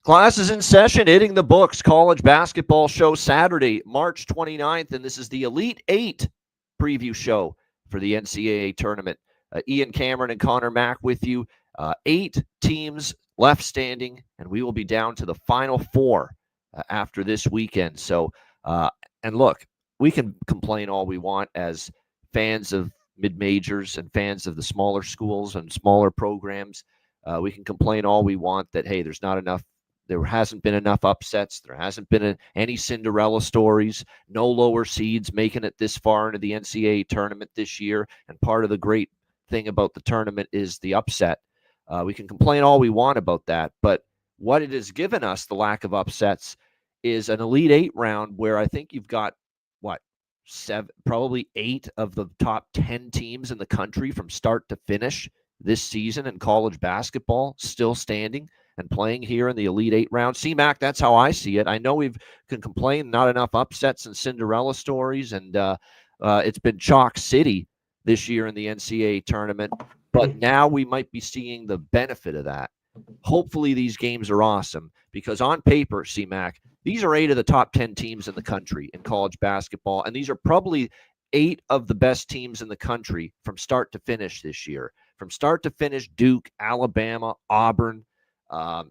Class is in session, hitting the books. College basketball show Saturday, March 29th, and this is the Elite Eight preview show for the NCAA tournament. Ian Cameron and Connor Mack with you. 8 teams left standing, and we will be down to the final 4 after this weekend. So, and look, we can complain all we want as fans of mid-majors and fans of the smaller schools and smaller programs. We can complain all we want that, hey, there hasn't been enough upsets. There hasn't been any Cinderella stories, no lower seeds making it this far into the NCAA tournament this year. And part of the great thing about the tournament is the upset. We can complain all we want about that, but what it has given us, the lack of upsets, is an Elite Eight round where I think you've got, probably 8 of the top 10 teams in the country from start to finish this season in college basketball still standing and playing here in the Elite Eight round. CMAC, that's how I see it. I know we can complain not enough upsets and Cinderella stories, and it's been chalk city this year in the NCAA tournament, but now we might be seeing the benefit of that. Hopefully these games are awesome because on paper, CMAC, these are 8 of the top 10 teams in the country in college basketball, and these are probably 8 of the best teams in the country from start to finish this year. From start to finish, Duke, Alabama, Auburn,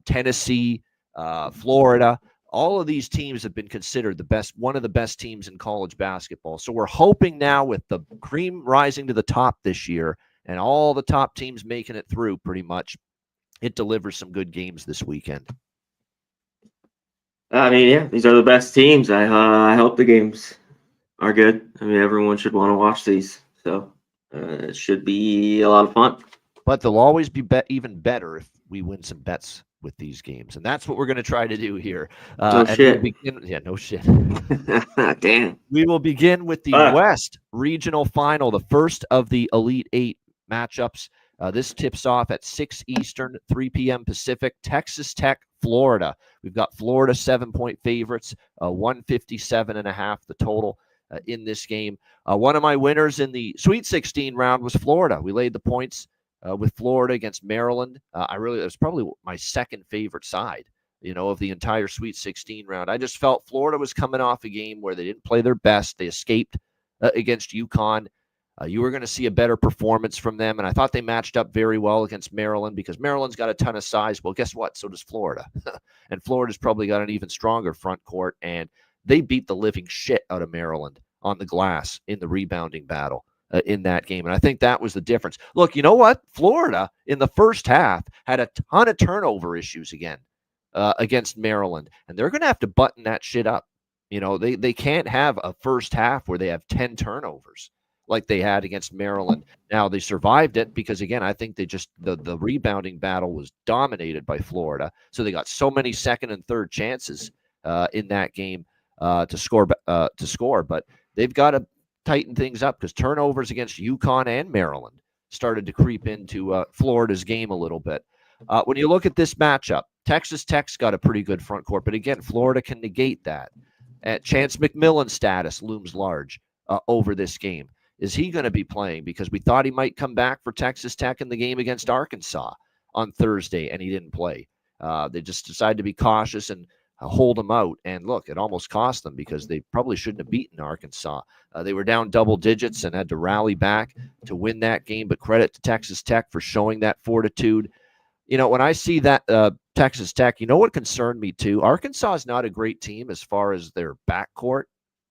Tennessee, Florida, all of these teams have been considered one of the best teams in college basketball. So we're hoping now with the cream rising to the top this year and all the top teams making it through pretty much, it delivers some good games this weekend. I mean, yeah, these are the best teams. I hope the games are good. I mean, everyone should want to watch these. So it should be a lot of fun. But they'll always be even better if we win some bets with these games. And that's what we're going to try to do here. No shit. No shit. Damn. We will begin with the West Regional Final, the first of the Elite Eight matchups. This tips off at 6 Eastern, 3 p.m. Pacific. Texas Tech, Florida. We've got Florida 7-point favorites, 157.5 the total in this game. One of my winners in the Sweet 16 round was Florida. We laid the points with Florida against Maryland. It was probably my second favorite side, of the entire Sweet 16 round. I just felt Florida was coming off a game where they didn't play their best. They escaped against UConn. You were going to see a better performance from them, and I thought they matched up very well against Maryland because Maryland's got a ton of size. Well, guess what? So does Florida. And Florida's probably got an even stronger front court, and they beat the living shit out of Maryland on the glass in the rebounding battle in that game. And I think that was the difference. Look, you know what? Florida in the first half had a ton of turnover issues again against Maryland, and they're going to have to button that shit up. They can't have a first half where they have 10 turnovers like they had against Maryland. Now, they survived it because, again, I think the rebounding battle was dominated by Florida. So they got so many second and third chances in that game to score. But they've got to tighten things up because turnovers against UConn and Maryland started to creep into Florida's game a little bit. When you look at this matchup, Texas Tech's got a pretty good front court. But, again, Florida can negate that. Chance McMillan's status looms large over this game. Is he going to be playing? Because we thought he might come back for Texas Tech in the game against Arkansas on Thursday, and he didn't play. They just decided to be cautious and hold him out. And look, it almost cost them because they probably shouldn't have beaten Arkansas. They were down double digits and had to rally back to win that game. But credit to Texas Tech for showing that fortitude. When I see that Texas Tech, what concerned me too? Arkansas is not a great team as far as their backcourt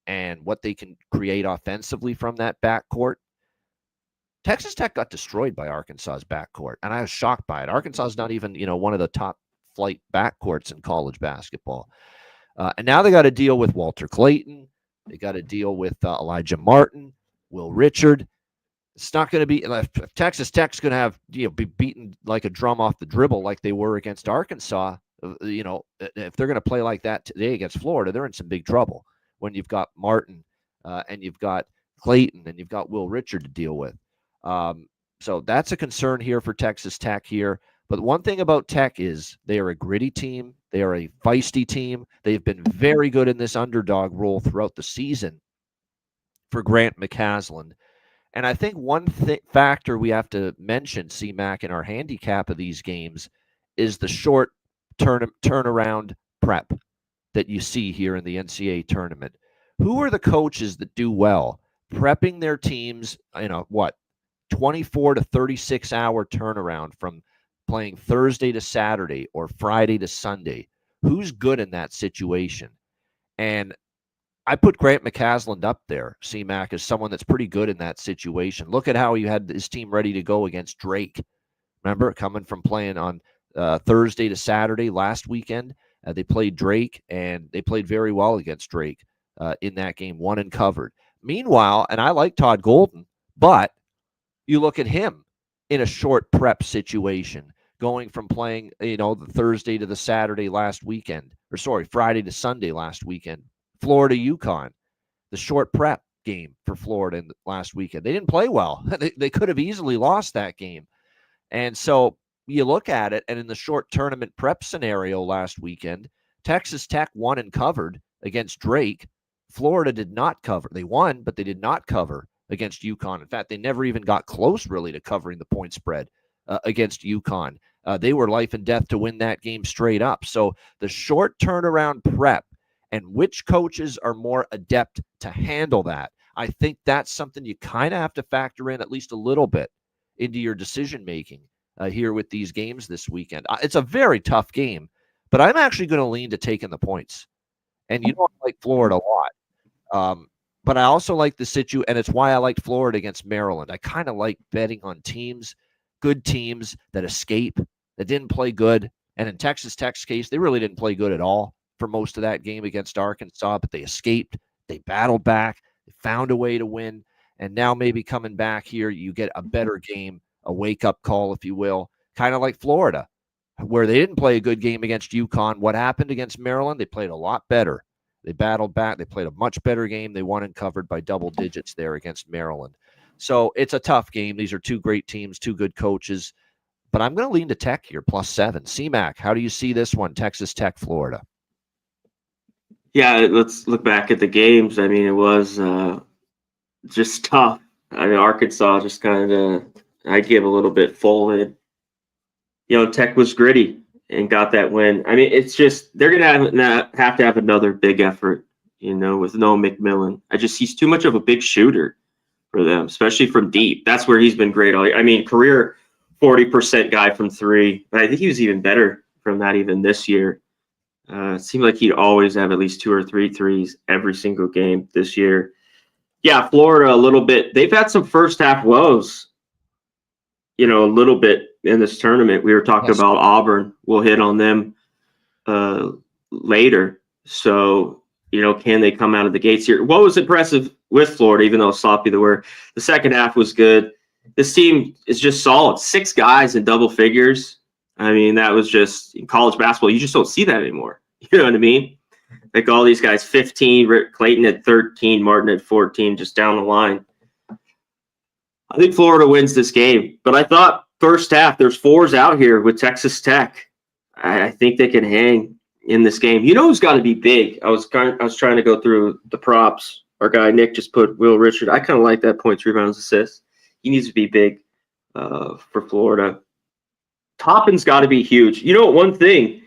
and what they can create offensively from that backcourt. Texas Tech got destroyed by Arkansas's backcourt, and I was shocked by it. Arkansas is not even, one of the top flight backcourts in college basketball. And now they got to deal with Walter Clayton. They got to deal with Elijah Martin, Will Richard. It's not going to be – Texas Tech's going to have, be beaten like a drum off the dribble like they were against Arkansas. If they're going to play like that today against Florida, they're in some big trouble when you've got Martin and you've got Clayton and you've got Will Richard to deal with. So that's a concern here for Texas Tech here. But one thing about Tech is they are a gritty team. They are a feisty team. They've been very good in this underdog role throughout the season for Grant McCasland. And I think one factor we have to mention, CMAC, in our handicap of these games is the short turnaround prep that you see here in the NCAA tournament. Who are the coaches that do well prepping their teams, 24 to 36 hour turnaround from playing Thursday to Saturday or Friday to Sunday? Who's good in that situation? And I put Grant McCasland up there, CMAC, as someone that's pretty good in that situation. Look at how he had his team ready to go against Drake. Remember, coming from playing on Thursday to Saturday last weekend, they played Drake, and they played very well against Drake in that game, won and covered. Meanwhile, and I like Todd Golden, but you look at him in a short prep situation, going from playing, the Thursday to the Saturday last weekend, Friday to Sunday last weekend. Florida UConn, the short prep game for Florida last weekend. They didn't play well. They could have easily lost that game. And so you look at it, and in the short tournament prep scenario last weekend, Texas Tech won and covered against Drake. Florida did not cover. They won, but they did not cover against UConn. In fact, they never even got close really to covering the point spread against UConn. They were life and death to win that game straight up. So the short turnaround prep and which coaches are more adept to handle that, I think that's something you kind of have to factor in at least a little bit into your decision-making here with these games this weekend. It's a very tough game, but I'm actually going to lean to taking the points. And I like Florida a lot. But I also like the situation, and it's why I liked Florida against Maryland. I kind of like betting on teams, good teams that escape, that didn't play good. And in Texas Tech's case, they really didn't play good at all for most of that game against Arkansas, but they escaped. They battled back. They found a way to win. And now maybe coming back here, you get a better game, a wake-up call, if you will, kind of like Florida, where they didn't play a good game against UConn. What happened against Maryland? They played a lot better. They battled back. They played a much better game. They won and covered by double digits there against Maryland. So it's a tough game. These are two great teams, two good coaches. But I'm going to lean to Tech here, +7. CMAC, how do you see this one, Texas Tech, Florida? Yeah, let's look back at the games. I mean, it was just tough. I mean, Arkansas just kind of, I give a little bit folded. Tech was gritty and got that win. I mean, it's just, they're going to have to have another big effort, with no McMillan. He's too much of a big shooter for them, especially from deep. That's where he's been great. I mean, career 40% guy from three, but I think he was even better from that even this year. It seemed like he'd always have at least 2 or 3 threes every single game this year. Yeah, Florida a little bit. They've had some first half woes, a little bit in this tournament. We were talking about Auburn. We'll hit on them later. So, can they come out of the gates here? What was impressive with Florida, even though sloppy they were, the second half was good. This team is just solid. 6 guys in double figures. I mean, that was just in college basketball. You just don't see that anymore. You know what I mean? Like all these guys, 15, Rick Clayton at 13, Martin at 14, just down the line. I think Florida wins this game. But I thought first half, there's 4s out here with Texas Tech. I think they can hang in this game. Who's got to be big? I was trying to go through the props. Our guy Nick just put Will Richard. I kind of like that points, rebounds, assists. He needs to be big for Florida. Toppin's got to be huge. One thing,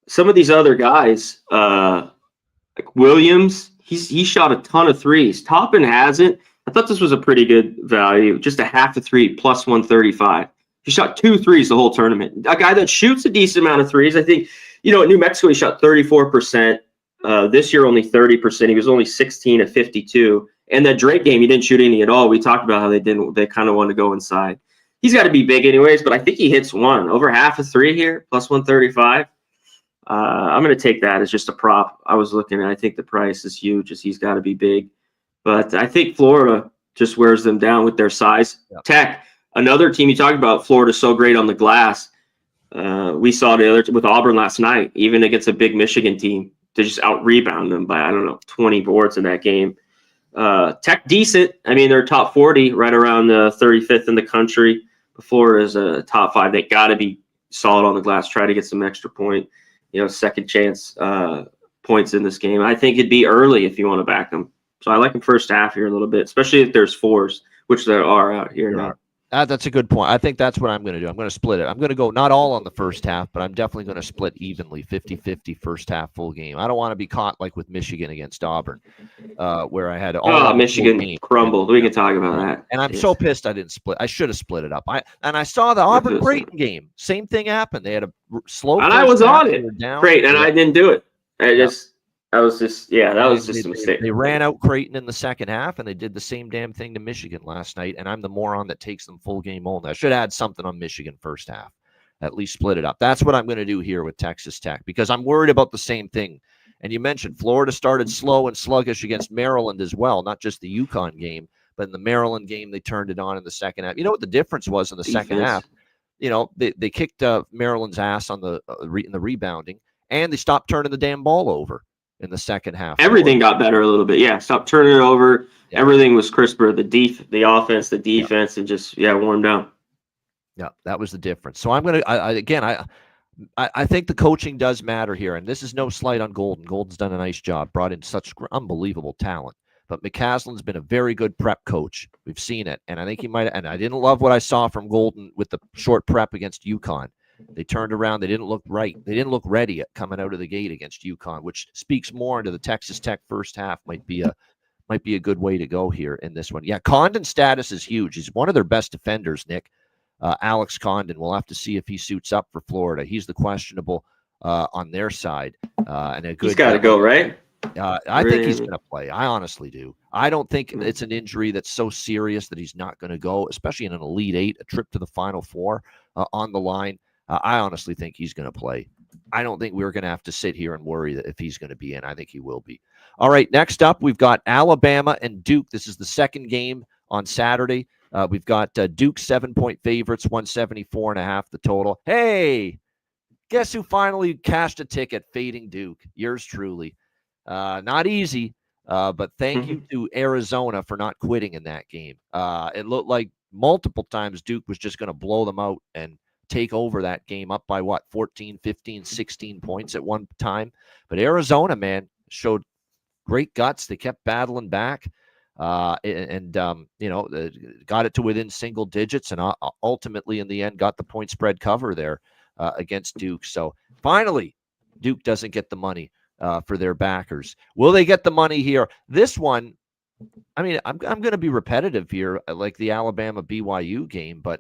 some of these other guys, like Williams, he shot a ton of threes. Toppin hasn't. I thought this was a pretty good value, just a half a three plus 135. He shot 2 threes the whole tournament. A guy that shoots a decent amount of threes. I think, at New Mexico, he shot 34%. This year, only 30%. He was only 16 at 52. And that Drake game, he didn't shoot any at all. We talked about how they kind of wanted to go inside. He's got to be big anyways, but I think he hits one. Over half a three here, plus 135. I'm going to take that as just a prop. I was looking at, I think the price is huge as he's got to be big. But I think Florida just wears them down with their size. Yeah. Tech, another team you talked about, Florida's so great on the glass. We saw the other with Auburn last night, even against a big Michigan team, to just out-rebound them by, 20 boards in that game. Tech decent. I mean, they're top 40, right around 35th in the country. Florida's a top 5. They got to be solid on the glass, try to get some extra point, second chance points in this game. I think it'd be early if you want to back them. So I like them first half here a little bit, especially if there's 4s, which there are out here now. That's a good point. I think that's what I'm going to do. I'm going to split it. I'm going to go not all on the first half, but I'm definitely going to split evenly, 50-50 first half, full game. I don't want to be caught like with Michigan against Auburn, where I had all on the full Michigan game. crumbled. We can talk about that. And I'm so pissed I didn't split. I should have split it up. I saw the Auburn Creighton game. Same thing happened. They had a slow. And I was on it. Great, and I didn't do it. That was just a mistake. They ran out Creighton in the second half, and they did the same damn thing to Michigan last night. And I'm the moron that takes them full game only. I should add something on Michigan first half, at least split it up. That's what I'm going to do here with Texas Tech, because I'm worried about the same thing. And you mentioned Florida started slow and sluggish against Maryland as well, not just the UConn game, but in the Maryland game, they turned it on in the second half. You know what the difference was in the second half? You know, they kicked Maryland's ass on in the rebounding, and they stopped turning the damn ball over in the second half. Everything got better a little bit. Yeah, stop turning it over. Yeah. Everything was crisper. The offense, the defense, and just warmed down. Yeah, that was the difference. So I'm gonna I think the coaching does matter here, and this is no slight on Golden. Golden's done a nice job, brought in such unbelievable talent. But McCaslin's been a very good prep coach. We've seen it, and I think he might. And I didn't love what I saw from Golden with the short prep against UConn. They turned around. They didn't look right. They didn't look ready at coming out of the gate against UConn, which speaks more into the Texas Tech first half. Might be a good way to go here in this one. Yeah, Condon's status is huge. He's one of their best defenders, Nick. Alex Condon. We'll have to see if he suits up for Florida. He's the questionable on their side. And a good. He's got to go, right? I think he's going to play. I honestly do. I don't think it's an injury that's so serious that he's not going to go, especially in an Elite Eight, a trip to the Final Four on the line. I honestly think he's going to play. I don't think we're going to have to sit here and worry that if he's going to be in. I think he will be. All right, next up, we've got Alabama and Duke. This is the second game on Saturday. We've got Duke 7-point favorites, 174.5 the total. Hey, guess who finally cashed a ticket fading Duke? Yours truly. Not easy, but thank you to Arizona for not quitting in that game. It looked like multiple times Duke was just going to blow them out and take over that game up by 14, 15, 16 points at one time. But Arizona, man, showed great guts. They kept battling back. Got it to within single digits, and ultimately in the end got the point spread cover there against Duke. So finally, Duke doesn't get the money for their backers. Will they get the money here? This one, I mean, I'm going to be repetitive here, like the Alabama BYU game, but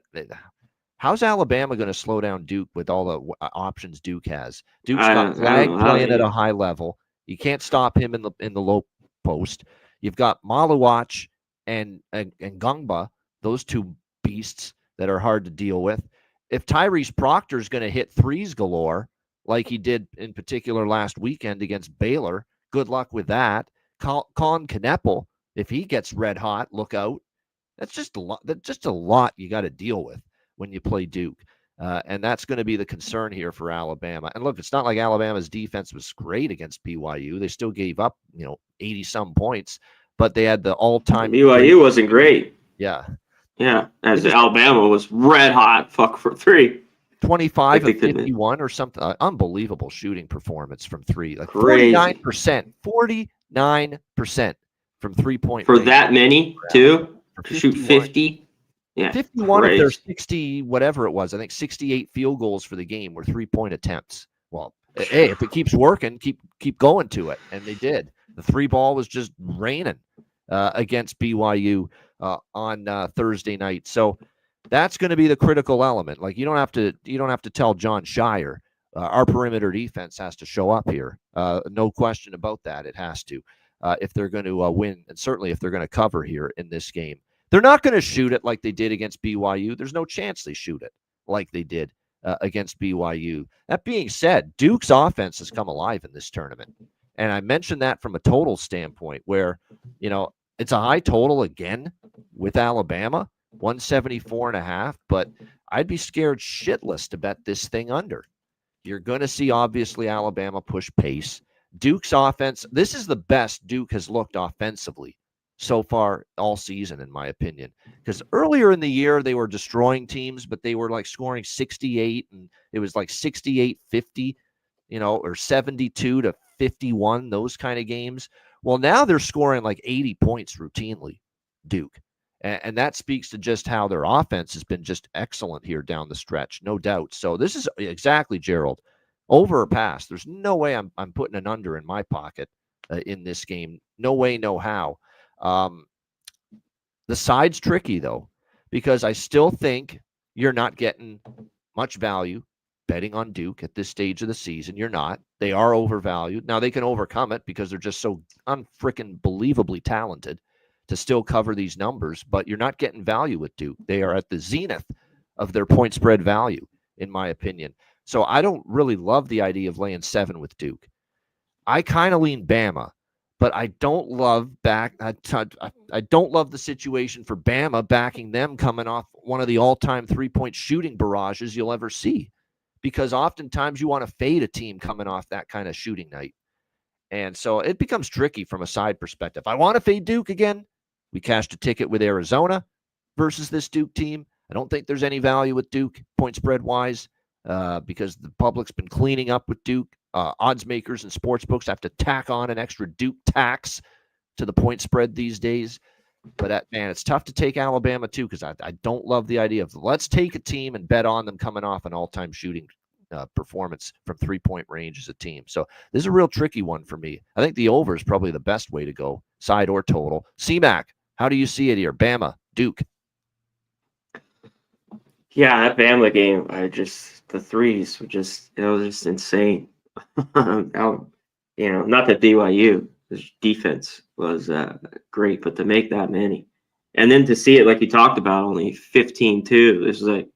how's Alabama going to slow down Duke with all the options Duke has? Duke's got Flagg playing at a high level. You can't stop him in the low post. You've got Maluach and Gungba, those two beasts that are hard to deal with. If Tyrese Proctor is going to hit threes galore, like he did in particular last weekend against Baylor, good luck with that. Colin Kneppel, if he gets red hot, look out. That's just a lot you got to deal with when you play Duke. And that's going to be the concern here for Alabama. And look, it's not like Alabama's defense was great against BYU. They still gave up, 80-some points, but they had the all-time. BYU wasn't great. Yeah. Yeah. As Alabama was red hot, fuck for three. 25 of 51 or something. Unbelievable shooting performance from three. Like 49%. 49% from 3-point for range. That many, too? To shoot 50? Yeah, 51 of their 60, whatever it was. I think 68 field goals for the game were 3-point attempts. Well, hey, if it keeps working, keep going to it, and they did. The three ball was just raining against BYU on Thursday night. So that's going to be the critical element. Like you don't have to tell John Shire our perimeter defense has to show up here. No question about that. It has to if they're going to win, and certainly if they're going to cover here in this game. They're not going to shoot it like they did against BYU. There's no chance they shoot it like they did against BYU. That being said, Duke's offense has come alive in this tournament. And I mentioned that from a total standpoint where, it's a high total again with Alabama, 174.5, but I'd be scared shitless to bet this thing under. You're going to see, obviously, Alabama push pace. Duke's offense, this is the best Duke has looked offensively so far all season, in my opinion, because earlier in the year they were destroying teams, but they were like scoring 68 and it was like 68-50, or 72-51, those kind of games. Well, now they're scoring like 80 points routinely, Duke. And that speaks to just how their offense has been just excellent here down the stretch, no doubt. So this is exactly, Gerald, over or pass. There's no way I'm putting an under in my pocket in this game. No way, no how. The side's tricky, though, because I still think you're not getting much value betting on Duke at this stage of the season. You're not. They are overvalued. Now, they can overcome it because they're just so unfreaking believably talented to still cover these numbers, but you're not getting value with Duke. They are at the zenith of their point spread value, in my opinion. So I don't really love the idea of laying 7 with Duke. I kind of lean Bama, but I don't love I don't love the situation for Bama backing them coming off one of the all-time three-point shooting barrages you'll ever see, because oftentimes you want to fade a team coming off that kind of shooting night. And so it becomes tricky from a side perspective. I want to fade Duke again. We cashed a ticket with Arizona versus this Duke team. I don't think there's any value with Duke point spread wise because the public's been cleaning up with Duke. Odds makers and sports books have to tack on an extra Duke tax to the point spread these days. But, man, it's tough to take Alabama, too, because I don't love the idea of let's take a team and bet on them coming off an all-time shooting performance from three-point range as a team. So this is a real tricky one for me. I think the over is probably the best way to go, side or total. C-Mac, how do you see it here? Bama, Duke. Yeah, that Bama game, the threes were just, it was just insane. Not that BYU, the defense was great, but to make that many. And then to see it, like you talked about, only 15-2, this is like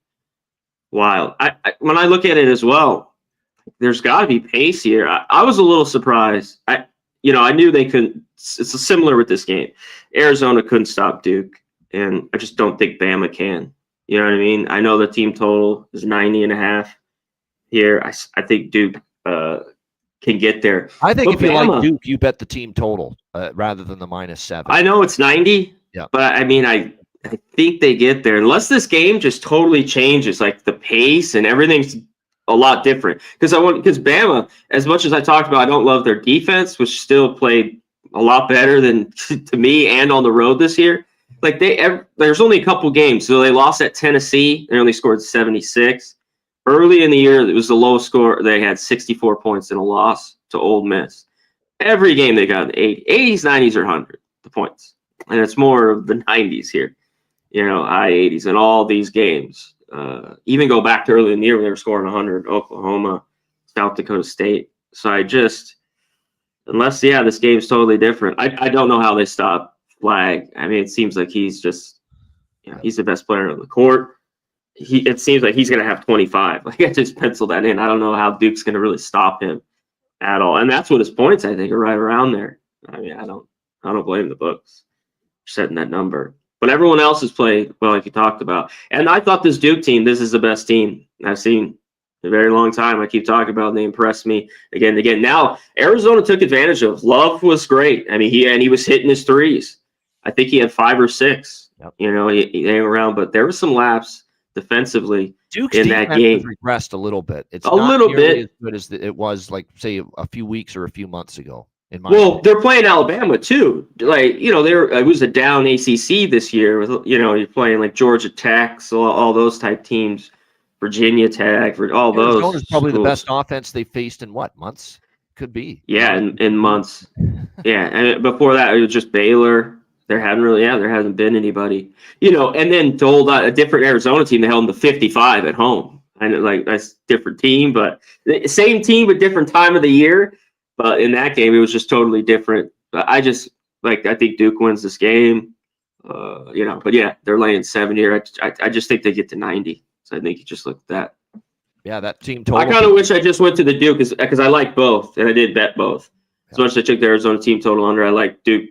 wild. When I look at it as well, there's got to be pace here. I was a little surprised. I knew they couldn't. It's similar with this game. Arizona couldn't stop Duke, and I just don't think Bama can. You know what I mean? I know the team total is 90.5 here. I think Duke can get there. I think if you like Duke, you bet the team total rather than the -7. I know it's 90, but I mean, I think they get there unless this game just totally changes, like the pace and everything's a lot different. Because Bama, as much as I talked about, I don't love their defense, which still played a lot better than to me and on the road this year. Like there's only a couple games, so they lost at Tennessee. They only scored 76. Early in the year, it was the lowest score. They had 64 points in a loss to Ole Miss. Every game they got an 80. 80s, 90s, or 100, the points. And it's more of the 90s here, high 80s in all these games. Even go back to early in the year when they were scoring 100, Oklahoma, South Dakota State. So unless this game's totally different. I don't know how they stop Flag. I mean, it seems like he's just, he's the best player on the court. It seems like he's going to have 25. Like I just penciled that in. I don't know how Duke's going to really stop him at all. And that's what his points, I think, are right around there. I mean, I don't blame the books for setting that number. But everyone else has played well, like you talked about. And I thought this Duke team, this is the best team I've seen in a very long time. I keep talking about them. They impressed me again and again. Now, Arizona took advantage of. Love was great. I mean, he was hitting his threes. I think he had 5 or 6. Yep. He hang around, but there was some laps defensively Duke's in that game. Regressed a little bit. It's a little bit as good as it was, like say a few weeks or a few months ago. They're playing Alabama too. Like it was a down ACC this year. With you're playing like Georgia Tech, so all those type teams, Virginia Tech, all those. Arizona's probably the best offense they faced in what months? Could be. Yeah, in months. Yeah, and before that it was just Baylor. There hasn't been anybody, and then to hold a different Arizona team, they held them to 55 at home. And that's different team, but the same team, but different time of the year. But in that game, it was just totally different. I think Duke wins this game, but yeah, they're laying 7 here. I just think they get to 90. So I think you just look at that. Yeah, that team total. I kind of wish I just went to the Duke because I like both, and I did bet both. As much as I took the Arizona team total under, I like Duke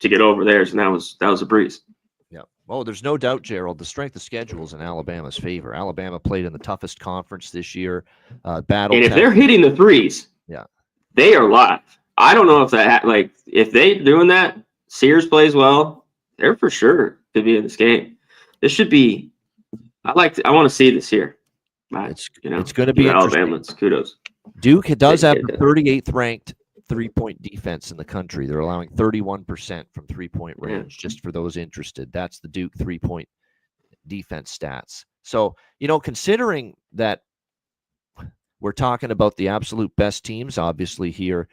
to get over theirs, and that was a breeze. Yeah. Oh, there's no doubt, Gerald. The strength of schedule is in Alabama's favor. Alabama played in the toughest conference this year. And if they're hitting the threes, they are live. I don't know if if they're doing that, Sears plays well, they're for sure could be in this game. This should be. I want to see this here. It's going to be Alabama. Kudos. Duke does have the 38th ranked three-point defense in the country. They're allowing 31% from three-point range, just for those interested. That's the Duke three-point defense stats. So, considering that we're talking about the absolute best teams, obviously, here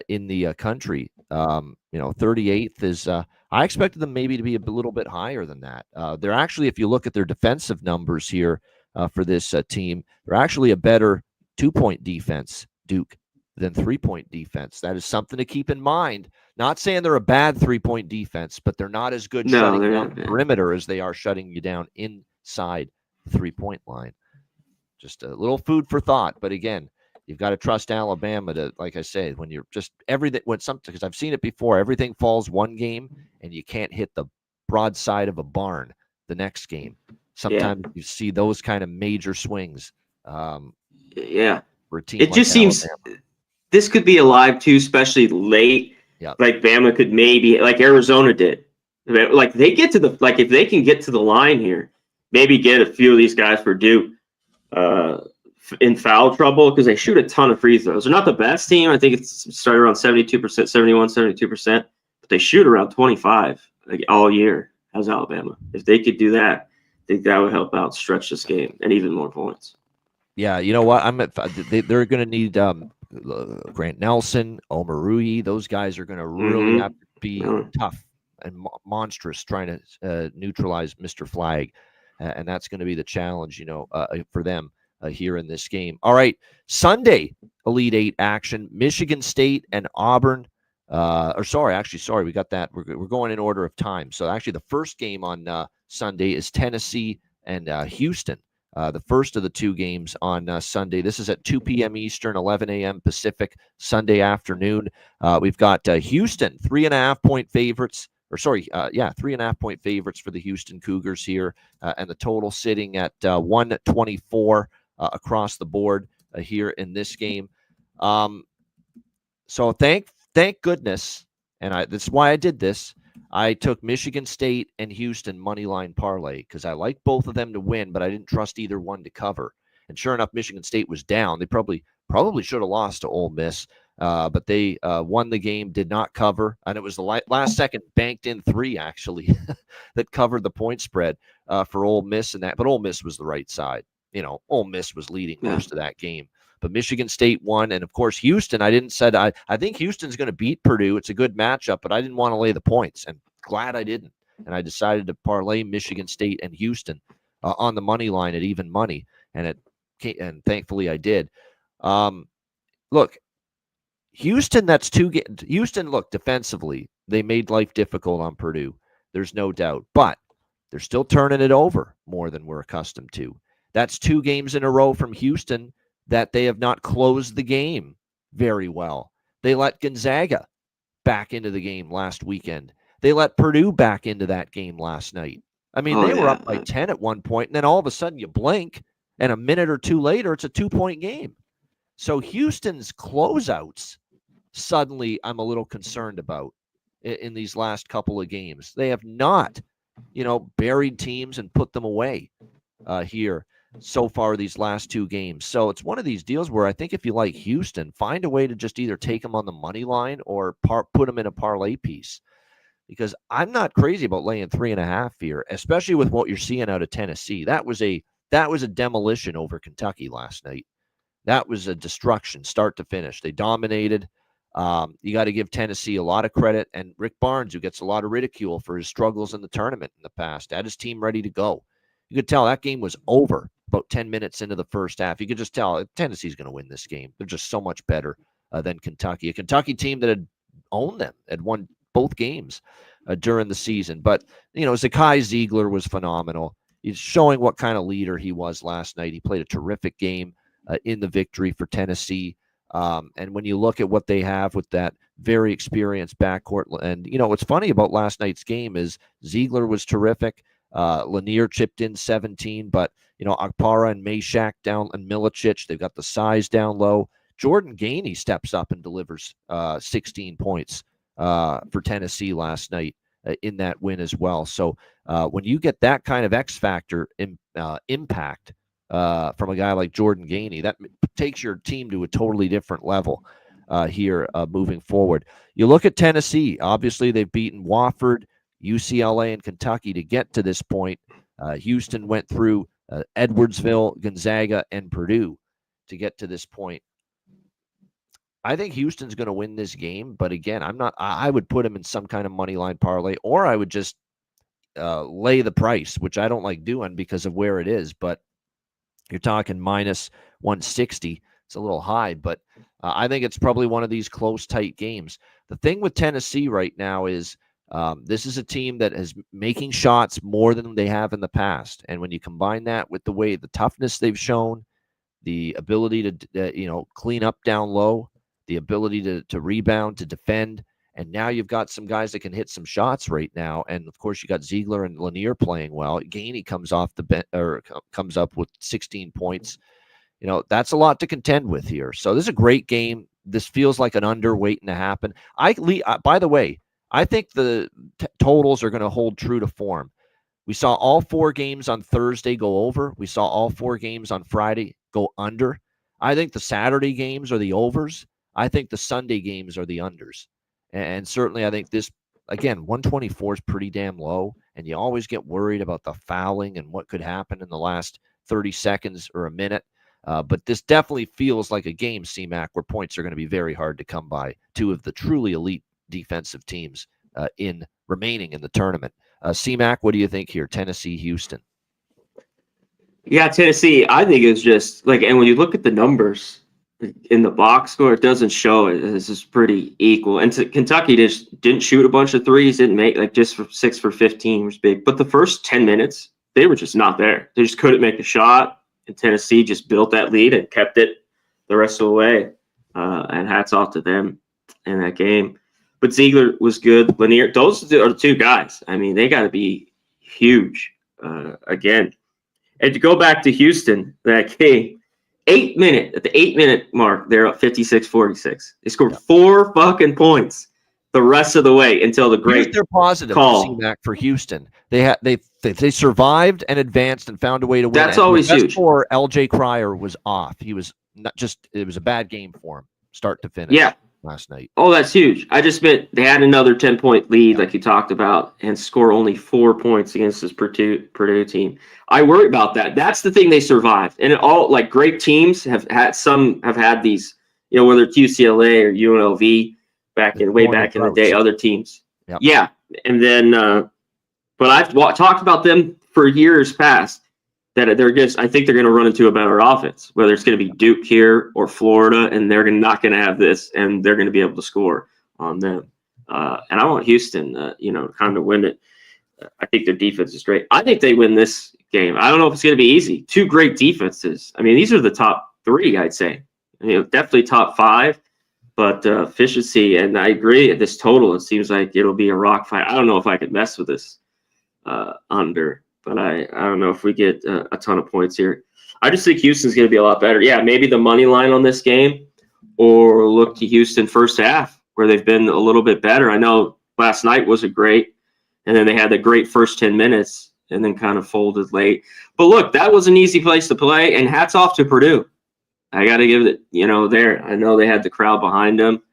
in the country, 38th is, I expected them maybe to be a little bit higher than that. They're actually, if you look at their defensive numbers here for this team, they're actually a better two-point defense, Duke, than three-point defense. That is something to keep in mind. Not saying they're a bad three-point defense, but they're not as good shutting down the perimeter as they are shutting you down inside the three-point line. Just a little food for thought. But again, you've got to trust Alabama to, like I say, when you're just everything, because I've seen it before, everything falls one game and you can't hit the broadside of a barn the next game. Sometimes you see those kind of major swings. For a team it just seems this could be alive too, especially late. Like Bama could maybe, like Arizona did. Like they get to if they can get to the line here, maybe get a few of these guys for Duke in foul trouble, because they shoot a ton of free throws. They're not the best team. I think it's started around 72%, 71, 72%, but they shoot around 25 all year. How's Alabama? If they could do that, I think that would help out stretch this game and even more points. Yeah, you know what? They're going to need Grant Nelson, Omarui. Those guys are going to really have to be tough and monstrous trying to neutralize Mr. Flag, and that's going to be the challenge, for them here in this game. All right, Sunday Elite Eight action: Michigan State and Auburn. We got that. We're going in order of time. So actually, the first game on Sunday is Tennessee and Houston. The first of the two games on Sunday. This is at 2 p.m. Eastern, 11 a.m. Pacific, Sunday afternoon. We've got Houston, 3.5-point favorites. 3.5-point favorites for the Houston Cougars here, and the total sitting at 124 across the board here in this game. So thank goodness, and this is why I did this. I took Michigan State and Houston moneyline parlay because I like both of them to win, but I didn't trust either one to cover. And sure enough, Michigan State was down. They probably should have lost to Ole Miss, but they won the game, did not cover, and it was the last second banked in three actually that covered the point spread for Ole Miss and that. But Ole Miss was the right side. Ole Miss was leading most of that game. But Michigan State won, and of course Houston. I think Houston's going to beat Purdue. It's a good matchup, but I didn't want to lay the points, and glad I didn't. And I decided to parlay Michigan State and Houston on the money line at even money, and thankfully I did. Look, Houston. Houston. Look, defensively, they made life difficult on Purdue. There's no doubt, but they're still turning it over more than we're accustomed to. That's 2 games in a row from Houston that they have not closed the game very well. They let Gonzaga back into the game last weekend. They let Purdue back into that game last night. I mean, they were up by 10 at one point, and then all of a sudden you blink, and a minute or two later, it's a 2-point game. So Houston's closeouts, suddenly I'm a little concerned about in these last couple of games. They have not, buried teams and put them away here so far these last 2 games. So it's one of these deals where I think if you like Houston, find a way to just either take them on the money line or put them in a parlay piece, because I'm not crazy about laying 3.5 here, especially with what you're seeing out of Tennessee. That was a demolition over Kentucky last night. That was a destruction start to finish. They dominated. You got to give Tennessee a lot of credit, and Rick Barnes, who gets a lot of ridicule for his struggles in the tournament in the past, had his team ready to go. You could tell that game was over about 10 minutes into the first half. You could just tell Tennessee's going to win this game. They're just so much better than Kentucky. A Kentucky team that had owned them, had won both games during the season. But, Zakai Ziegler was phenomenal. He's showing what kind of leader he was last night. He played a terrific game in the victory for Tennessee. And when you look at what they have with that very experienced backcourt, and, what's funny about last night's game is Ziegler was terrific. Lanier chipped in 17, but Akpara and Meshack down, and Milicic, they've got the size down low. Jordan Gainey steps up and delivers 16 points for Tennessee last night in that win as well. So when you get that kind of X factor impact from a guy like Jordan Gainey, that takes your team to a totally different level. here moving forward. You look at Tennessee. Obviously, they've beaten Wofford, UCLA, and Kentucky to get to this point. Houston went through Edwardsville, Gonzaga, and Purdue to get to this point. I think Houston's going to win this game, but again, I would put them in some kind of money line parlay, or I would just lay the price, which I don't like doing because of where it is. But you're talking minus 160. It's a little high, but I think it's probably one of these close, tight games. The thing with Tennessee right now is this is a team that is making shots more than they have in the past. And when you combine that with the toughness they've shown, the ability to clean up down low, the ability to rebound, to defend, and now you've got some guys that can hit some shots right now. And of course, you got Ziegler and Lanier playing well. Gainey comes off the bench or comes up with 16 points. That's a lot to contend with here. So this is a great game. This feels like an under waiting to happen. By the way, I think the totals are going to hold true to form. We saw all 4 games on Thursday go over. We saw all 4 games on Friday go under. I think the Saturday games are the overs. I think the Sunday games are the unders. And certainly I think this, again, 124 is pretty damn low, and you always get worried about the fouling and what could happen in the last 30 seconds or a minute. But this definitely feels like a game, CMAC, where points are going to be very hard to come by. 2 of the truly elite defensive teams remaining in the tournament. CMAC, what do you think here? Tennessee, Houston. Yeah, Tennessee, I think it's just and when you look at the numbers in the box score, it doesn't show it. This is pretty equal. And Kentucky just didn't shoot a bunch of threes, didn't make just 6 for 15 was big. But the first 10 minutes, they were just not there. They just couldn't make a shot. And Tennessee just built that lead and kept it the rest of the way. And hats off to them in that game. But Ziegler was good. Lanier, those are the 2 guys. I mean, they got to be huge again. And to go back to Houston, that game, at the 8-minute mark, they're up 56-46. They scored 4 fucking points the rest of the way until the great their positive call for Houston. They survived and advanced and found a way to win. That's always huge. For LJ Cryer was off. He was it was a bad game for him, start to finish. Yeah. Last night. Oh, that's huge. I just meant they had another 10-point lead, like you talked about, and score only 4 points against this Purdue team. I worry about that. That's the thing they survived. And all great teams have had these, whether it's UCLA or UNLV way back in the day, other teams. Yep. Yeah. And then, but I've talked about them for years past. That I think they're going to run into a better offense, whether it's going to be Duke here or Florida, and they're not going to have this, and they're going to be able to score on them. And I want Houston, kind of win it. I think their defense is great. I think they win this game. I don't know if it's going to be easy. 2 great defenses. I mean, these are the top 3, I'd say. Definitely top 5, but efficiency. And I agree at this total. It seems like it'll be a rock fight. I don't know if I could mess with this under. But I don't know if we get a ton of points here. I just think Houston's going to be a lot better. Yeah, maybe the money line on this game, or look to Houston first half where they've been a little bit better. I know last night wasn't great, and then they had the great first 10 minutes and then kind of folded late. But look, that was an easy place to play, and hats off to Purdue. I got to give it, there. I know they had the crowd behind them,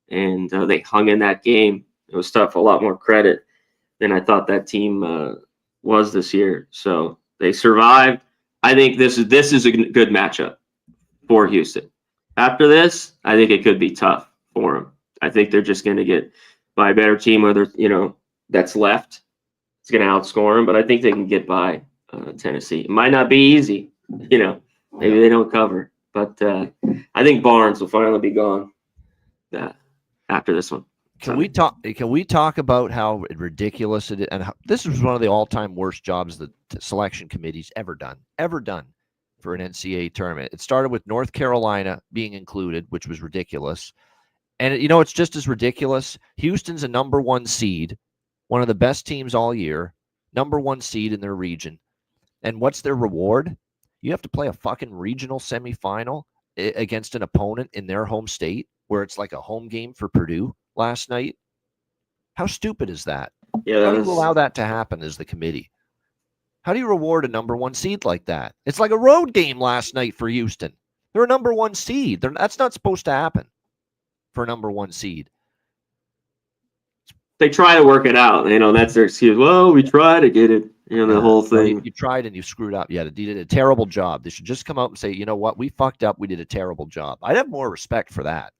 and they hung in that game. It was tough, a lot more credit than I thought that team was this year. So they survived. I think this is a good matchup for Houston. After this, I think it could be tough for them. I think they're just going to get by a better team, whether that's left. It's going to outscore them, but I think they can get by Tennessee. It might not be easy, maybe they don't cover, but I think Barnes will finally be gone after this one. Can we talk about how ridiculous it is? And this was one of the all-time worst jobs the selection committee's ever done for an NCAA tournament. It started with North Carolina being included, which was ridiculous. And it's just as ridiculous. Houston's a number 1 seed, one of the best teams all year, number 1 seed in their region. And what's their reward? You have to play a fucking regional semifinal against an opponent in their home state, where it's like a home game for Purdue last night. How stupid is that? Yeah, how do you allow that to happen as the committee? How do you reward a number 1 seed like that? It's like a road game last night for Houston. They're a number 1 seed. That's not supposed to happen. for number 1 seed. They try to work it out. That's their excuse. Well, we try to get it. The whole thing. You tried and you screwed up. You did a terrible job. They should just come out and say, you know what? We fucked up. We did a terrible job. I'd have more respect for that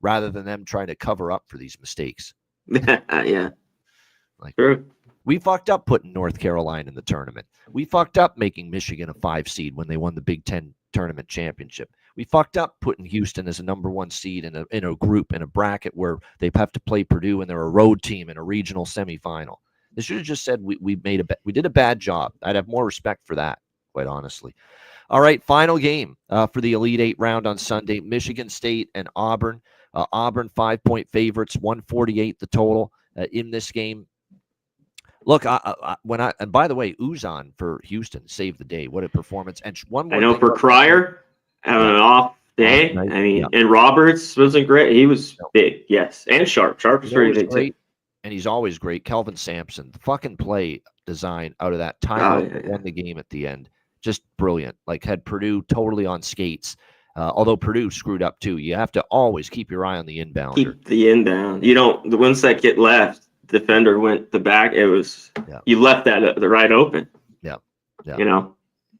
rather than them trying to cover up for these mistakes. Yeah. Sure. We fucked up putting North Carolina in the tournament. We fucked up making Michigan a 5 seed when they won the Big Ten tournament championship. We fucked up putting Houston as a number 1 seed in a group, in a bracket where they have to play Purdue and they're a road team in a regional semifinal. They should have just said we did a bad job. I'd have more respect for that, quite honestly. All right, final game for the Elite 8 round on Sunday, Michigan State and Auburn. Auburn 5-point favorites, 148 the total in this game. Look, and by the way, Uzan for Houston saved the day. What a performance! And one more I know for Cryer having an off day. And Roberts wasn't great. He was big, yes, and Sharp. Sharp was very big too. And he's always great. Kelvin Sampson, the fucking play design out of that timeout won the game at the end. Just brilliant. Like had Purdue totally on skates. Although Purdue screwed up too. You have to always keep your eye on the inbound. Keep the inbound. The ones that get left. Defender went the back. It was you left that the right open. Yeah.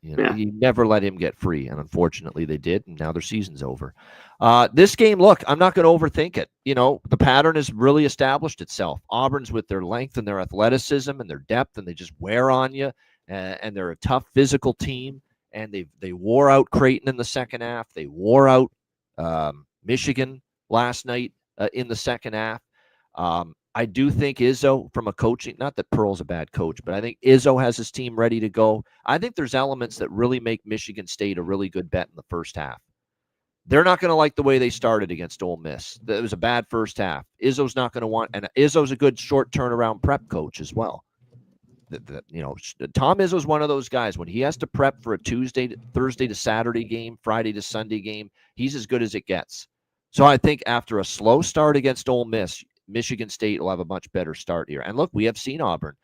You never let him get free, and unfortunately they did, and now their season's over. This game, look, I'm not going to overthink it. The pattern has really established itself. Auburn's with their length and their athleticism and their depth, and they just wear on you. And they're a tough physical team, and they wore out Creighton in the second half. They wore out Michigan last night in the second half. I do think Izzo, from a coaching, not that Pearl's a bad coach, but I think Izzo has his team ready to go. I think there's elements that really make Michigan State a really good bet in the first half. They're not going to like the way they started against Ole Miss. It was a bad first half. Izzo's not going to want, and Izzo's a good short turnaround prep coach as well. Tom Izzo's one of those guys. When he has to prep for a Thursday to Saturday game, Friday to Sunday game, he's as good as it gets. So I think after a slow start against Ole Miss, Michigan State will have a much better start here. And look, we have seen Auburn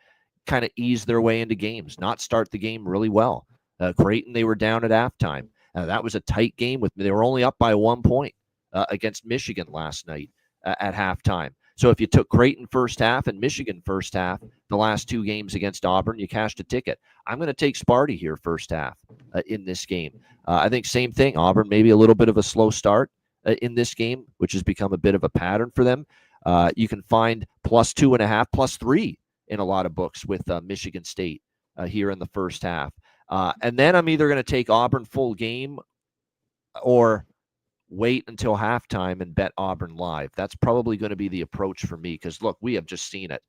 kind of ease their way into games, not start the game really well. Creighton, they were down at halftime. That was a tight game. They were only up by 1 point against Michigan last night at halftime. So if you took Creighton first half and Michigan first half, the last 2 games against Auburn, you cashed a ticket. I'm going to take Sparty here first half in this game. I think same thing. Auburn, maybe a little bit of a slow start in this game, which has become a bit of a pattern for them. You can find +2.5, +3 in a lot of books with Michigan State here in the first half. And then I'm either going to take Auburn full game or wait until halftime and bet Auburn live. That's probably going to be the approach for me because, look, we have just seen it.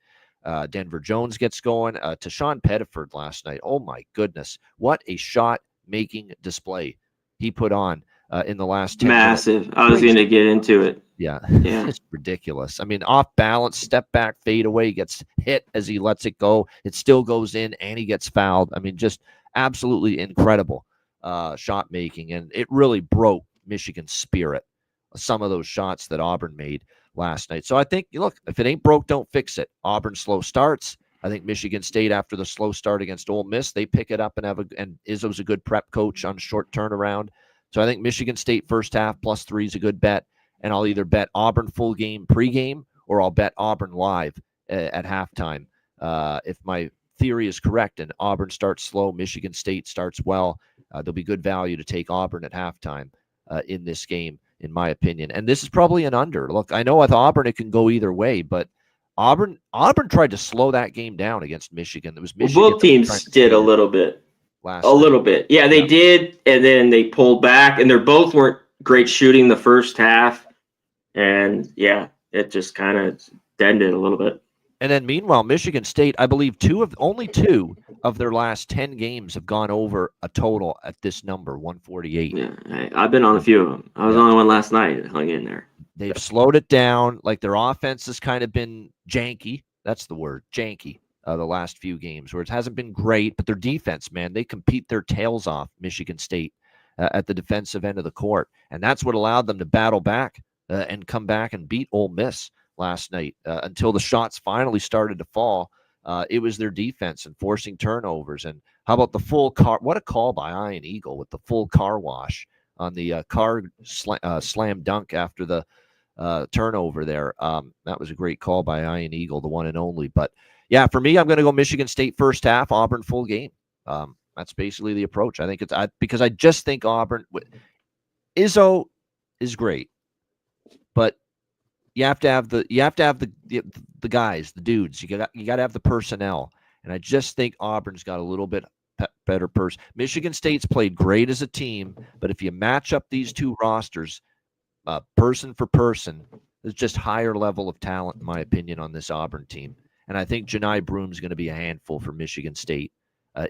Denver Jones gets going. To Sean Pettiford last night. Oh, my goodness. What a shot-making display he put on in the last 10 Massive. minutes. I was going to get into it. Yeah. It's ridiculous. I mean, off balance, step back, fade away, gets hit as he lets it go. It still goes in, and he gets fouled. I mean, just absolutely incredible shot making, and it really broke Michigan's spirit, some of those shots that Auburn made last night. So I think, look, if it ain't broke, don't fix it. Auburn slow starts. I think Michigan State, after the slow start against Ole Miss, they pick it up and Izzo's a good prep coach on short turnaround. So I think Michigan State first half +3 is a good bet. And I'll either bet Auburn full game pregame or I'll bet Auburn live at halftime. If my theory is correct and Auburn starts slow, Michigan State starts well, there'll be good value to take Auburn at halftime in this game, in my opinion. And this is probably an under. Look, I know with Auburn it can go either way, but Auburn tried to slow that game down against Michigan. It was Michigan. Both teams did a little bit. Little bit. Yeah, they did, and then they pulled back, and they both weren't great shooting the first half. And, yeah, it just kind of dented a little bit. And then, meanwhile, Michigan State, I believe only two of their last 10 games have gone over a total at this number, 148. Yeah, I've been on a few of them. I was on one last night that hung in there. They've slowed it down. Like, their offense has kind of been janky. That's the word, janky, the last few games, where it hasn't been great. But their defense, man, they compete their tails off, Michigan State, at the defensive end of the court. And that's what allowed them to battle back and come back and beat Ole Miss last night until the shots finally started to fall. It was their defense and forcing turnovers. And how about the full car? What a call by Ian Eagle with the full car wash on the car slam dunk after the turnover there. That was a great call by Ian Eagle, the one and only. But yeah, for me, I'm going to go Michigan State first half, Auburn full game. That's basically the approach. I think because I just think Auburn, Izzo is great, but you have to have the guys, the dudes. You got to have the personnel, and I just think Auburn's got a little bit better person. Michigan State's played great as a team, but if you match up these two rosters, person for person, there's just higher level of talent, in my opinion, on this Auburn team. And I think Janai Broom's going to be a handful for Michigan State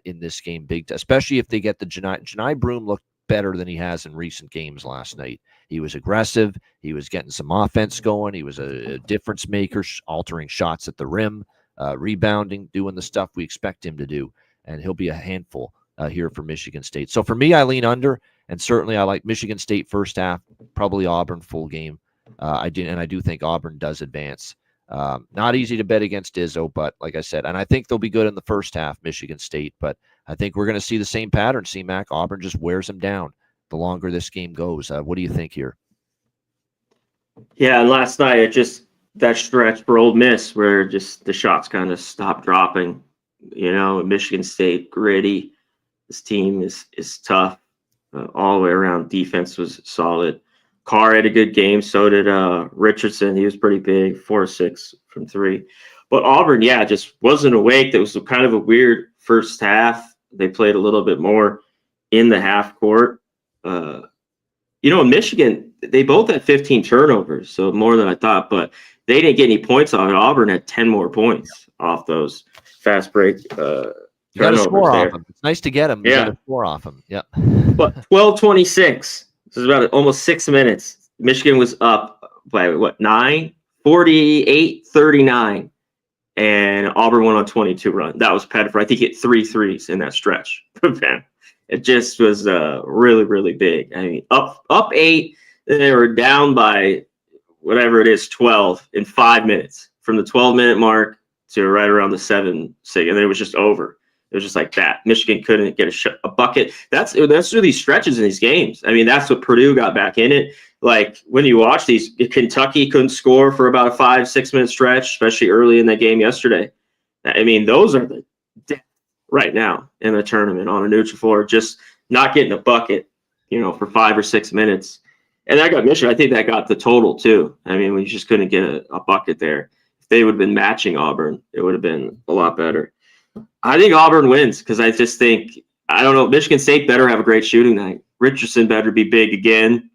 in this game, especially if they get the Janai Broom looked better than he has in recent games last night. He was aggressive. He was getting some offense going. He was a difference maker, altering shots at the rim, rebounding, doing the stuff we expect him to do. And he'll be a handful here for Michigan State. So for me, I lean under, and certainly I like Michigan State first half, probably Auburn full game. I do think Auburn does advance. Not easy to bet against Izzo, but like I said, and I think they'll be good in the first half, Michigan State. But I think we're going to see the same pattern. C-Mac, Auburn just wears them down the longer this game goes. What do you think here? Yeah, and last night that stretch for Ole Miss where just the shots kind of stopped dropping. Michigan State gritty. This team is tough all the way around. Defense was solid. Carr had a good game. So did Richardson. He was pretty big, 4-6 from 3. But Auburn, just wasn't awake. That was kind of a weird first half. They played a little bit more in the half court. In Michigan, they both had 15 turnovers, so more than I thought. But they didn't get any points off it. Auburn had 10 more points off those fast break you got to score off them. It's nice to get them. You got to score off them. Yeah. But 12:26. This is about almost 6 minutes. Michigan was up by 9? 48-39. And Auburn went on 22 run. That was Pettiford. I think he hit 3 threes in that stretch. It just was really, really big. I mean, up 8, then they were down by whatever it is, 12 in 5 minutes. From the 12-minute mark to right around the 7-6, and then it was just over. It was just like that. Michigan couldn't get a bucket. That's really stretches in these games. I mean, that's what Purdue got back in it. Like when you watch these, Kentucky couldn't score for about a 5-6 minute stretch, especially early in that game yesterday. I mean, those are the depth right now in the tournament on a neutral floor, just not getting a bucket, for 5 or 6 minutes. And that got Michigan. I think that got the total too. I mean, we just couldn't get a bucket there. If they would have been matching Auburn, it would have been a lot better. I think Auburn wins because I just think, I don't know, Michigan State better have a great shooting night. Richardson better be big again.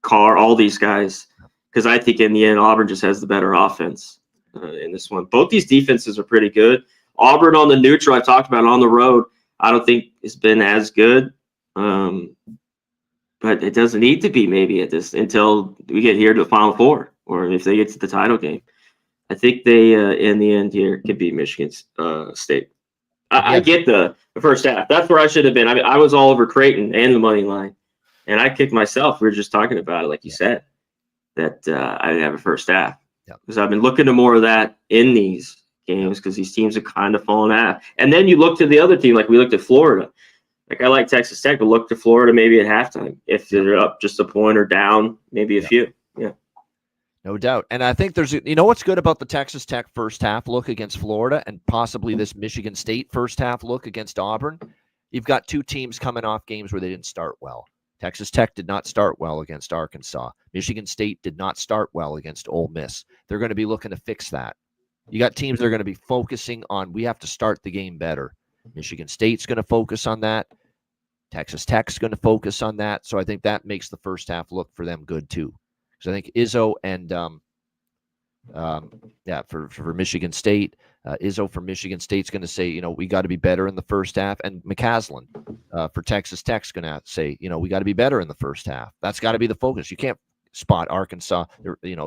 Carr, all these guys. Because I think in the end, Auburn just has the better offense in this one. Both these defenses are pretty good. Auburn on the neutral, I talked about on the road, I don't think it's been as good. But it doesn't need to be maybe at this until we get here to the Final Four or if they get to the title game. I think they, in the end here, can beat Michigan State. I get the first half. That's where I should have been. I mean, I was all over Creighton and the money line, and I kicked myself. We were just talking about it, like you said, that I didn't have a first half because I've been looking to more of that in these games because these teams are kind of falling out. And then you look to the other team, like we looked at Florida. Like I like Texas Tech, but look to Florida maybe at halftime if they're up just a point or down, maybe a few. Yeah. No doubt. And I think what's good about the Texas Tech first half look against Florida and possibly this Michigan State first half look against Auburn? You've got two teams coming off games where they didn't start well. Texas Tech did not start well against Arkansas. Michigan State did not start well against Ole Miss. They're going to be looking to fix that. You got teams that are going to be focusing on, we have to start the game better. Michigan State's going to focus on that. Texas Tech's going to focus on that. So I think that makes the first half look for them good too. So I think Izzo and for Michigan State, Izzo for Michigan State's going to say, we got to be better in the first half, and McCaslin for Texas Tech's going to say, we got to be better in the first half. That's got to be the focus. You can't spot Arkansas,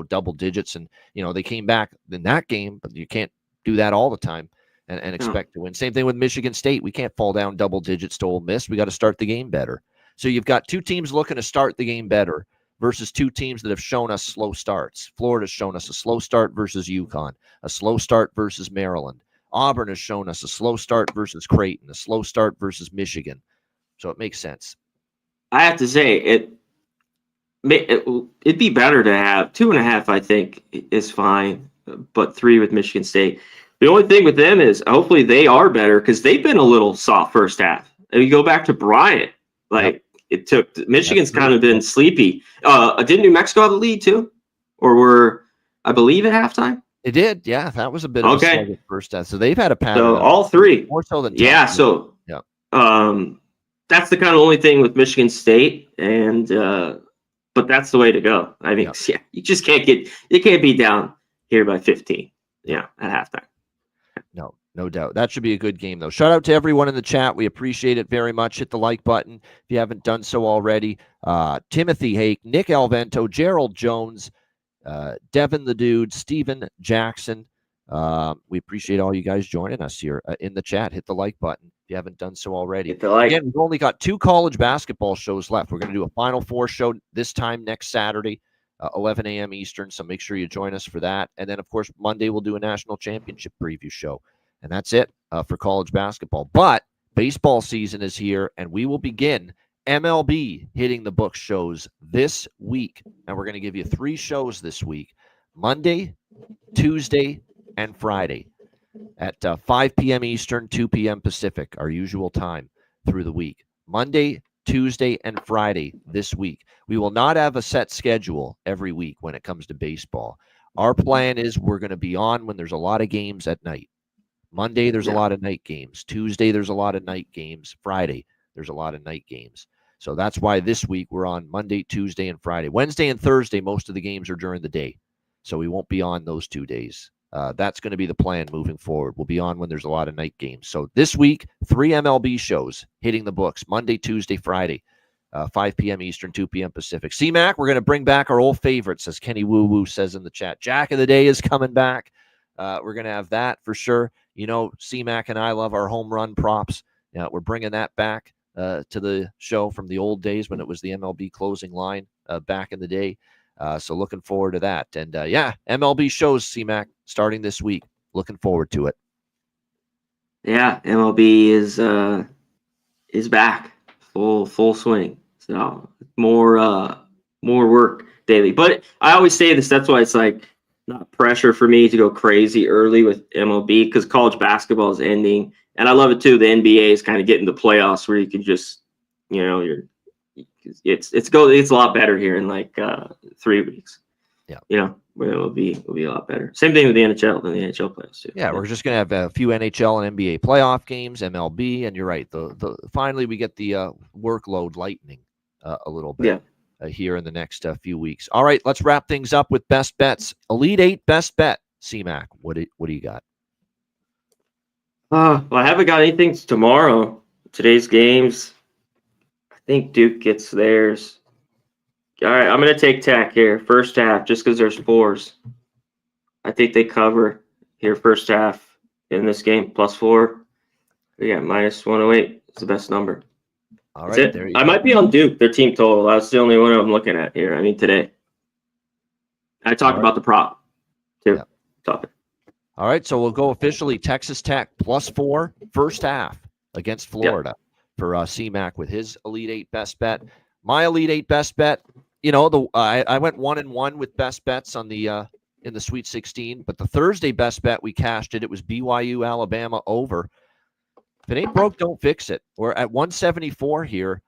double digits, and they came back in that game, but you can't do that all the time and expect to win. Same thing with Michigan State. We can't fall down double digits to Ole Miss. We got to start the game better. So you've got two teams looking to start the game better versus two teams that have shown us slow starts. Florida's shown us a slow start versus UConn, a slow start versus Maryland. Auburn has shown us a slow start versus Creighton, a slow start versus Michigan. So it makes sense. I have to say, it'd be better to have 2.5. I think is fine, but 3 with Michigan State. The only thing with them is hopefully they are better because they've been a little soft first half. If you go back to Bryant, it took Michigan's kind of been sleepy. Didn't New Mexico have the lead too, or were I believe at halftime? It did, yeah. That was a bit of a sluggish first half. So they've had a pattern. So all 3 more so than Texas. So that's the kind of only thing with Michigan State, and but that's the way to go. I mean, you just can't be down here by 15. Yeah, at halftime. No doubt. That should be a good game, though. Shout out to everyone in the chat. We appreciate it very much. Hit the like button if you haven't done so already. Timothy Hake, Nick Alvento, Gerald Jones, Devin the Dude, Steven Jackson. We appreciate all you guys joining us here in the chat. Hit the like button if you haven't done so already. Hit the like. Again, we've only got 2 college basketball shows left. We're going to do a Final Four show this time next Saturday, 11 a.m. Eastern, so make sure you join us for that. And then, of course, Monday we'll do a national championship preview show. And that's it for college basketball. But baseball season is here, and we will begin MLB hitting the books shows this week. And we're going to give you 3 shows this week, Monday, Tuesday, and Friday at 5 p.m. Eastern, 2 p.m. Pacific, our usual time through the week. Monday, Tuesday, and Friday this week. We will not have a set schedule every week when it comes to baseball. Our plan is we're going to be on when there's a lot of games at night. Monday, there's a lot of night games. Tuesday, there's a lot of night games. Friday, there's a lot of night games. So that's why this week we're on Monday, Tuesday, and Friday. Wednesday and Thursday, most of the games are during the day. So we won't be on those 2 days. That's going to be the plan moving forward. We'll be on when there's a lot of night games. So this week, 3 MLB shows hitting the books, Monday, Tuesday, Friday, 5 p.m. Eastern, 2 p.m. Pacific. C-Mac, we're going to bring back our old favorites, as Kenny Woo Woo says in the chat. Jack of the Day is coming back. We're going to have that for sure. You know, C-Mac and I love our home run props. We're bringing that back to the show from the old days when it was the MLB closing line back in the day. So looking forward to that. And MLB shows, C-Mac, starting this week. Looking forward to it. Yeah, MLB is back, full swing. So more work daily. But I always say this. That's why it's like not pressure for me to go crazy early with MLB because college basketball is ending, and I love it too. The NBA is kind of getting the playoffs where you can just, it's a lot better here in like 3 weeks. Yeah, where it'll be a lot better. Same thing with the NHL and the NHL playoffs too. Yeah, we're just gonna have a few NHL and NBA playoff games, MLB, and you're right. The finally we get the workload lightening a little bit. Yeah. Here in the next few weeks. All right, let's wrap things up with best bets. Elite 8 best bet. C-Mac, what do you got? Well, I haven't got anything tomorrow. Today's games, I think Duke gets theirs. All right, I'm going to take Tech here, first half, just because there's 4s. I think they cover here first half in this game, +4. Yeah, -108 is the best number. All right, there you go. I might be on Duke, their team total. That's the only one I'm looking at here. I mean, today. I talked about the prop, too. Yep. Topic. All right, so we'll go officially Texas Tech +4 first half against Florida for C-Mac with his Elite 8 best bet. My Elite 8 best bet, I went 1-1 with best bets on the in the Sweet 16, but the Thursday best bet we cashed it. It was BYU Alabama over. If it ain't broke, don't fix it. We're at 174 here.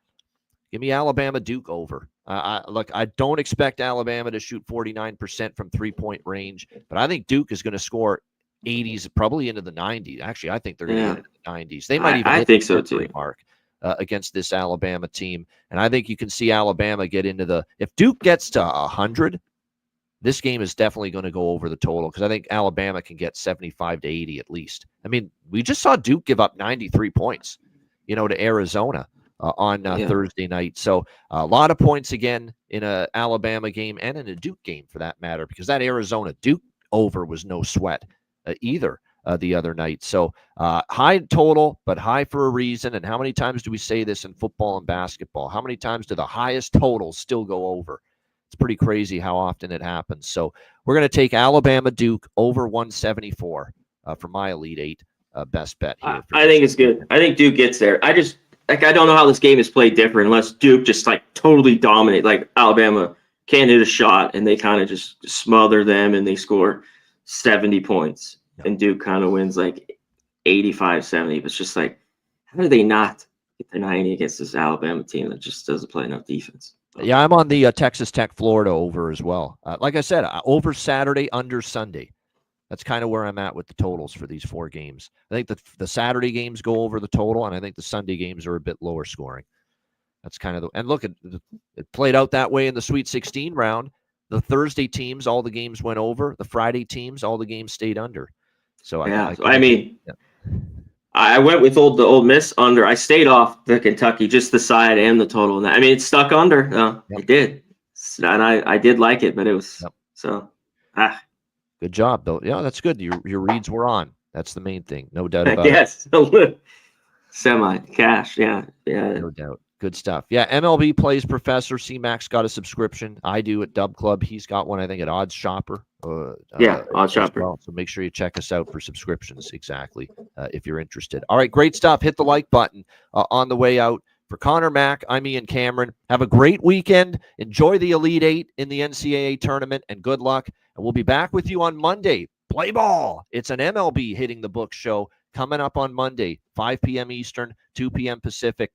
Give me Alabama Duke over. I don't expect Alabama to shoot 49% from 3-point range, but I think Duke is going to score 80s, probably into the 90s. Actually, I think they're going to get into the 90s. They might even hit the century mark against this Alabama team. And I think you can see Alabama get into if Duke gets to 100, this game is definitely going to go over the total because I think Alabama can get 75 to 80 at least. I mean, we just saw Duke give up 93 points, to Arizona on Thursday night. So a lot of points again in a Alabama game and in a Duke game for that matter, because that Arizona Duke over was no sweat either the other night. So high total, but high for a reason. And how many times do we say this in football and basketball? How many times do the highest totals still go over? It's pretty crazy how often it happens. So we're going to take Alabama Duke over 174 for my Elite 8 best bet here. I think it's good. I think Duke gets there. I don't know how this game is played different unless Duke just totally dominate. Like Alabama can't hit a shot, and they kind of just smother them, and they score 70 points. Yep. And Duke kind of wins like 85-70. But it's just like, how do they not get the 90 against this Alabama team that just doesn't play enough defense? Yeah, I'm on the Texas Tech Florida over as well. Like I said, over Saturday, under Sunday. That's kind of where I'm at with the totals for these 4 games. I think the Saturday games go over the total, and I think the Sunday games are a bit lower scoring. That's kind of and look, it played out that way in the Sweet 16 round. The Thursday teams, all the games went over. The Friday teams, all the games stayed under. So yeah, I went with the Old Miss under. I stayed off the Kentucky, just the side and the total. I mean, it stuck under. Yep. It did, and I did like it, but it was so. Good job, Bill. Yeah, that's good. Your reads were on. That's the main thing. No doubt about it. Yes, semi-cash. Yeah. No doubt. Good stuff. Yeah, MLB Plays Professor. C-Max got a subscription. I do at Dub Club. He's got one, I think, at Odds Shopper. Odds Shopper. Well. So make sure you check us out for subscriptions, exactly, if you're interested. All right, great stuff. Hit the like button on the way out. For Connor Mack, I'm Ian Cameron. Have a great weekend. Enjoy the Elite Eight in the NCAA tournament, and good luck. And we'll be back with you on Monday. Play ball. It's an MLB Hitting the Book show coming up on Monday, 5 p.m. Eastern, 2 p.m. Pacific,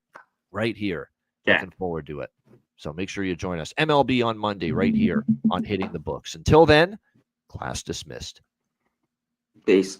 right here. Yeah. Looking forward to it. So make sure you join us. MLB on Monday, right here on Hitting the Books. Until then, class dismissed. Peace.